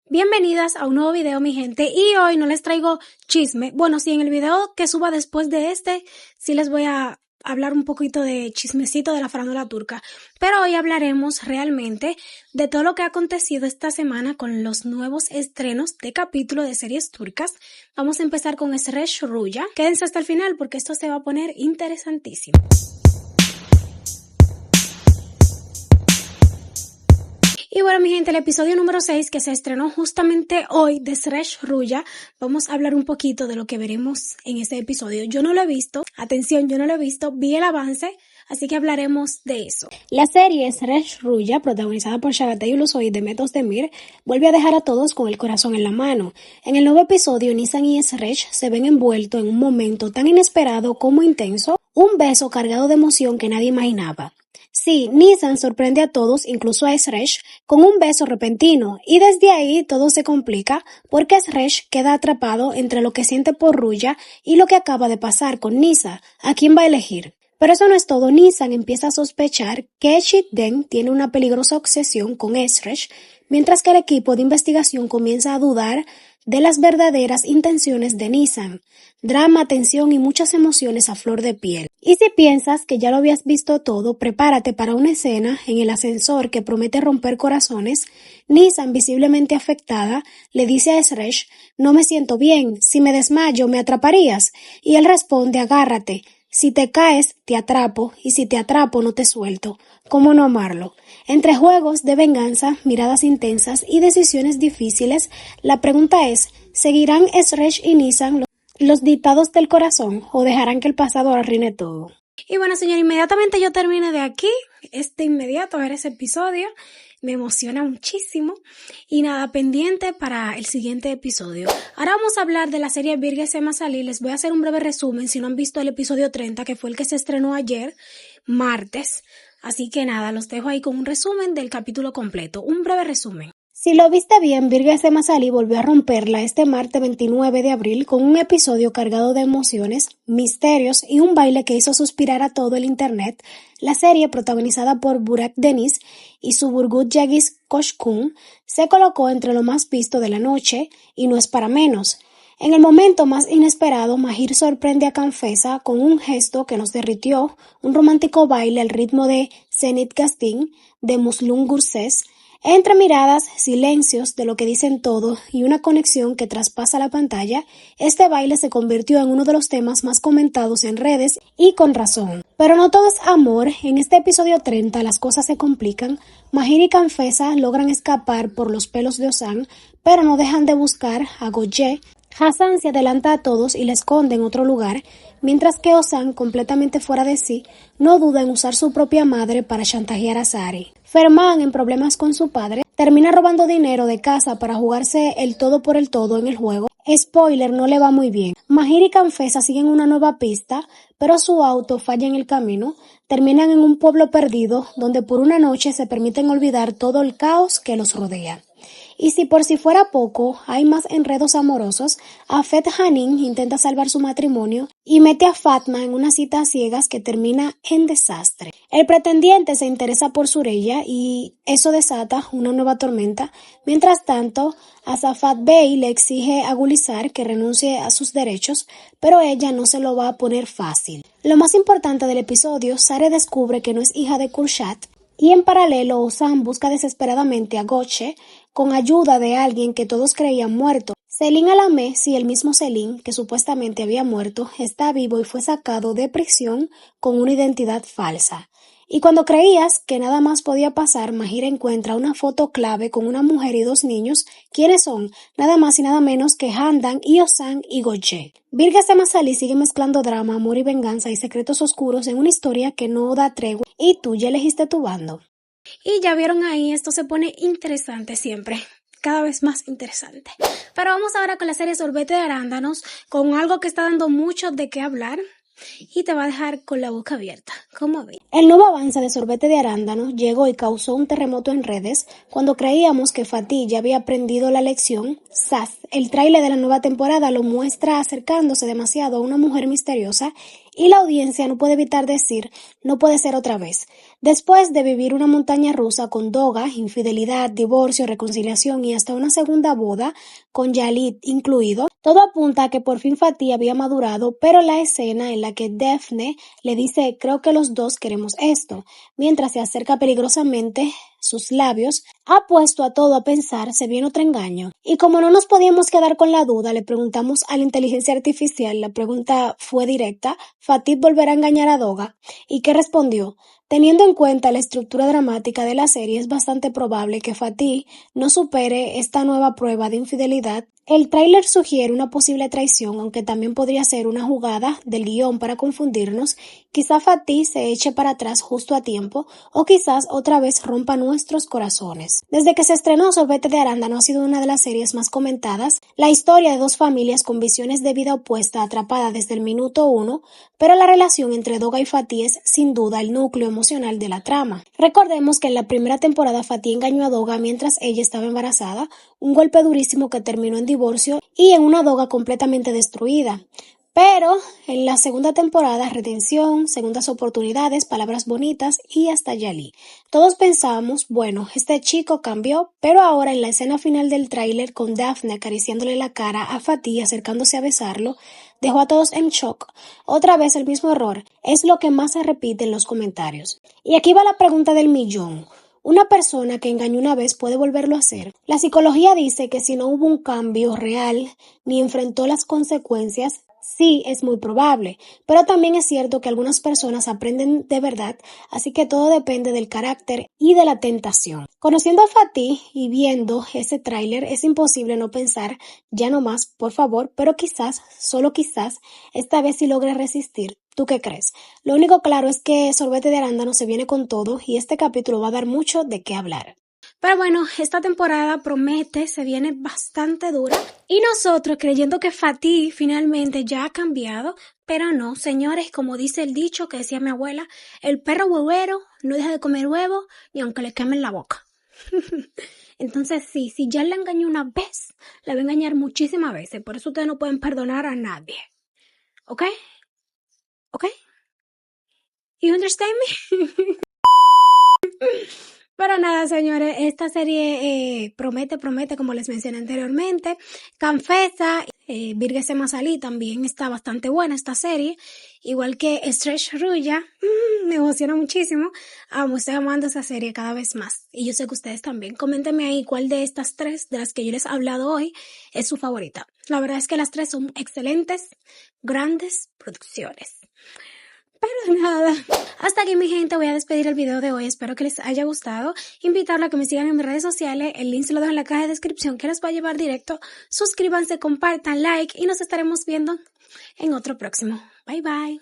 Bienvenidas a un nuevo video, mi gente, y hoy no les traigo chisme. Bueno, sí, en el video que suba después de sí les voy a hablar un poquito de chismecito de la farándula turca, pero hoy hablaremos realmente de todo lo que ha acontecido esta semana con los nuevos estrenos de capítulo de series turcas. Vamos a empezar con Esresh Rüya. Quédense hasta el final porque esto se va a poner interesantísimo. Y bueno, mi gente, el episodio número 6 que se estrenó justamente hoy de Esresh Rüya, vamos a hablar un poquito de lo que veremos en ese episodio. Yo no lo he visto, atención, yo no lo he visto, vi el avance, así que hablaremos de eso. La serie Esresh Rüya, protagonizada por Çağatay Ulusoy y Demet Özdemir, vuelve a dejar a todos con el corazón en la mano. En el nuevo episodio, Nisan y Esresh se ven envueltos en un momento tan inesperado como intenso, un beso cargado de emoción que nadie imaginaba. Sí, Nisan sorprende a todos, incluso a Esresh, con un beso repentino, y desde ahí todo se complica porque Esresh queda atrapado entre lo que siente por Rüya y lo que acaba de pasar con Nisa. ¿A quién va a elegir? Pero eso no es todo. Nisan empieza a sospechar que Eşitden tiene una peligrosa obsesión con Esresh, mientras que el equipo de investigación comienza a dudar de las verdaderas intenciones de Nisan. Drama, tensión y muchas emociones a flor de piel. Y si piensas que ya lo habías visto todo, prepárate para una escena en el ascensor que promete romper corazones. Nisan, visiblemente afectada, le dice a Esresh: «No me siento bien, si me desmayo, ¿me atraparías?» Y él responde: «Agárrate. Si te caes, te atrapo, y si te atrapo, no te suelto». ¿Cómo no amarlo? Entre juegos de venganza, miradas intensas y decisiones difíciles, la pregunta es: ¿seguirán Esresh y Nisan los dictados del corazón o dejarán que el pasado arruine todo? Y bueno, señor, inmediatamente yo termine de aquí, inmediato a ver ese episodio. Me emociona muchísimo. Y nada, pendiente para el siguiente episodio. Ahora vamos a hablar de la serie Birge Semasali. Les voy a hacer un breve resumen si no han visto el episodio 30, que fue el que se estrenó ayer, martes. Así que nada, los dejo ahí con un resumen del capítulo completo. Un breve resumen. Si lo viste bien, Birge Semasali volvió a romperla este martes 29 de abril con un episodio cargado de emociones, misterios y un baile que hizo suspirar a todo el internet. La serie, protagonizada por Burak Deniz y Suburgut Cengiz Coşkun, se colocó entre lo más visto de la noche, y no es para menos. En el momento más inesperado, Mahir sorprende a Canfesa con un gesto que nos derritió, un romántico baile al ritmo de Zenit Gastin de Müslüm Gürses. Entre miradas, silencios de lo que dicen todo y una conexión que traspasa la pantalla, este baile se convirtió en uno de los temas más comentados en redes, y con razón. Pero no todo es amor. En este episodio 30 las cosas se complican. Mahir y Canfesa logran escapar por los pelos de Ozan, pero no dejan de buscar a Goye. Hasan se adelanta a todos y la esconde en otro lugar, mientras que Ozan, completamente fuera de sí, no duda en usar su propia madre para chantajear a Sari. Ferman, en problemas con su padre, termina robando dinero de casa para jugarse el todo por el todo en el juego. Spoiler, no le va muy bien. Mahir y Canfesa siguen una nueva pista, pero su auto falla en el camino. Terminan en un pueblo perdido, donde por una noche se permiten olvidar todo el caos que los rodea. Y si por si fuera poco, hay más enredos amorosos. Afet Hanin intenta salvar su matrimonio y mete a Fatma en una cita a ciegas que termina en desastre. El pretendiente se interesa por Süreyya y eso desata una nueva tormenta. Mientras tanto, Azafat Bey le exige a Gulizar que renuncie a sus derechos, pero ella no se lo va a poner fácil. Lo más importante del episodio, Sare descubre que no es hija de Kürşat, y en paralelo Ozan busca desesperadamente a Goche con ayuda de alguien que todos creían muerto. Selin Alamé, sí, el mismo Selin que supuestamente había muerto, está vivo y fue sacado de prisión con una identidad falsa. Y cuando creías que nada más podía pasar, Mahir encuentra una foto clave con una mujer y dos niños. ¿Quiénes son? Nada más y nada menos que Handan y Ozan y Goche. Birge Semasali sigue mezclando drama, amor y venganza y secretos oscuros en una historia que no da tregua. ¿Y tú ya elegiste tu bando? Y ya vieron ahí, esto se pone interesante siempre. Cada vez más interesante. Pero vamos ahora con la serie Sorbete de Arándanos, con algo que está dando mucho de qué hablar y te va a dejar con la boca abierta. ¿Cómo ves? El nuevo avance de Sorbete de Arándanos llegó y causó un terremoto en redes. Cuando creíamos que Fatih ya había aprendido la lección, ¡zas! El tráiler de la nueva temporada lo muestra acercándose demasiado a una mujer misteriosa y la audiencia no puede evitar decir, no puede ser otra vez. Después de vivir una montaña rusa con Doga, infidelidad, divorcio, reconciliación y hasta una segunda boda, con Yalit incluido, todo apunta a que por fin Fatih había madurado, pero la escena en la que Daphne le dice creo que los dos queremos esto, mientras se acerca peligrosamente sus labios, ha puesto a todo a pensar se viene otro engaño. Y como no nos podíamos quedar con la duda, le preguntamos a la inteligencia artificial, la pregunta fue directa, ¿Fatih volverá a engañar a Doga? ¿Y qué respondió? Teniendo en cuenta la estructura dramática de la serie, es bastante probable que Fatih no supere esta nueva prueba de infidelidad. El tráiler sugiere una posible traición, aunque también podría ser una jugada del guión para confundirnos. Quizá Fatih se eche para atrás justo a tiempo, o quizás otra vez rompa nuestros corazones. Desde que se estrenó Sorbete de Arándano ha sido una de las series más comentadas, la historia de dos familias con visiones de vida opuesta atrapada desde el minuto 1, pero la relación entre Doga y Fatih es sin duda el núcleo emocional de la trama. Recordemos que en la primera temporada Fatih engañó a Doga mientras ella estaba embarazada, un golpe durísimo que terminó en divorcio y en una Doga completamente destruida. Pero en la segunda temporada, redención, segundas oportunidades, palabras bonitas y hasta Yali. Todos pensamos, bueno, este chico cambió, pero ahora en la escena final del tráiler con Daphne acariciándole la cara a Fatih acercándose a besarlo, dejó a todos en shock. Otra vez el mismo error, es lo que más se repite en los comentarios. Y aquí va la pregunta del millón. ¿Una persona que engañó una vez puede volverlo a hacer? La psicología dice que si no hubo un cambio real ni enfrentó las consecuencias, sí, es muy probable, pero también es cierto que algunas personas aprenden de verdad, así que todo depende del carácter y de la tentación. Conociendo a Fatih y viendo ese tráiler, es imposible no pensar, ya no más, por favor, pero quizás, solo quizás, esta vez sí logre resistir. ¿Tú qué crees? Lo único claro es que Sorbete de Arándano se viene con todo y este capítulo va a dar mucho de qué hablar. Pero bueno, esta temporada promete, se viene bastante dura. Y nosotros creyendo que Fatih finalmente ya ha cambiado, pero no, señores, como dice el dicho que decía mi abuela, el perro huevero no deja de comer huevo ni aunque le quemen la boca. Entonces sí, si ya le engañó una vez, le va a engañar muchísimas veces. Por eso ustedes no pueden perdonar a nadie. ¿Ok? ¿Ok? You understand me? Pero nada, señores, esta serie promete, como les mencioné anteriormente. Confesa, Virgue Masalí también está bastante buena esta serie. Igual que Stretch Ruya, me emociona muchísimo. Estoy amando esa serie cada vez más. Y yo sé que ustedes también. Coméntenme ahí cuál de estas tres, de las que yo les he hablado hoy, es su favorita. La verdad es que las tres son excelentes, grandes producciones. Pero nada, hasta aquí mi gente, voy a despedir el video de hoy, espero que les haya gustado, invitarlos a que me sigan en mis redes sociales, el link se lo dejo en la caja de descripción que les va a llevar directo, suscríbanse, compartan, like y nos estaremos viendo en otro próximo, bye bye.